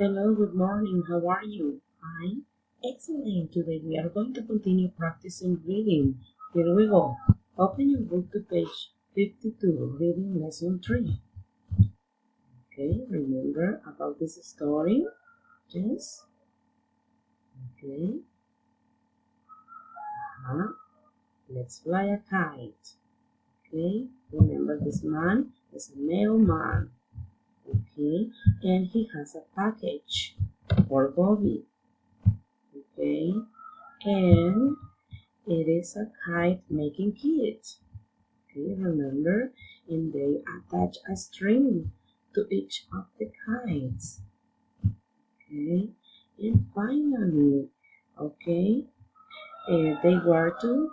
Hello, good morning. How are you? Fine. Excellent. Today we are going to continue practicing reading. Here we go. Open your book to page 52, reading lesson 3. Okay, remember about this story? Yes? Okay. Let's fly a kite. Okay, remember this man is a mailman. Okay, and he has a package for Bobby. Okay, and it is a kite making kit. Okay, remember? And they attach a string to each of the kites. Okay, and finally, okay, they were to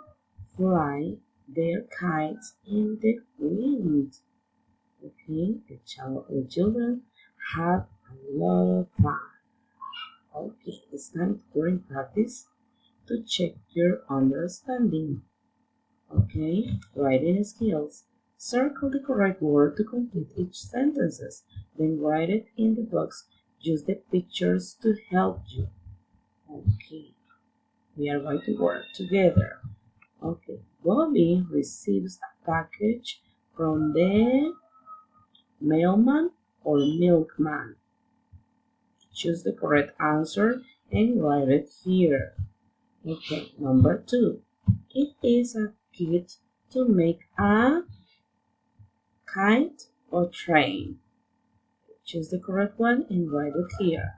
fly their kites in the wind. Okay, the children had a lot of fun. Okay, it's time during practice to check your understanding. Okay, writing skills. Circle the correct word to complete each sentences. Then write it in the box. Use the pictures to help you. Okay, we are going to work together. Okay, Bobby receives a package from the mailman or milkman. Choose the correct answer and write it here. Okay, number 2. It is a kit to make a kite or train. Choose the correct one and write it here.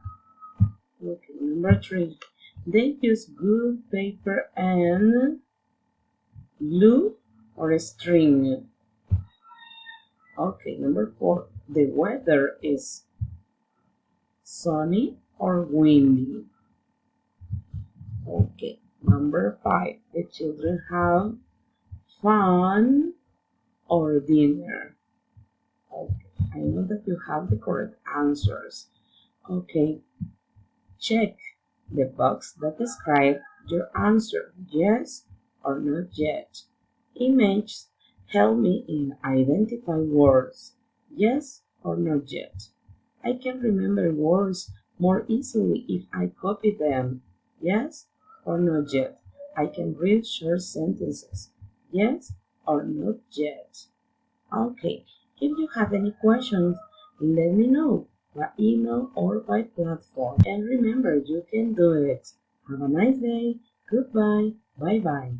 Okay, number 3. They use good paper and glue or string. Okay, number 4. The weather is sunny or windy. Okay, number 5. The children have fun or dinner. Okay, I know that you have the correct answers. Okay, check the box that describes your answer, yes or not yet. Images help me in identify words, yes or not yet. I can remember words more easily if I copy them, yes or not yet. I can read short sentences, yes or not yet. Okay, if you have any questions, let me know by email or by platform. And remember, you can do it. Have a nice day. Goodbye. Bye bye.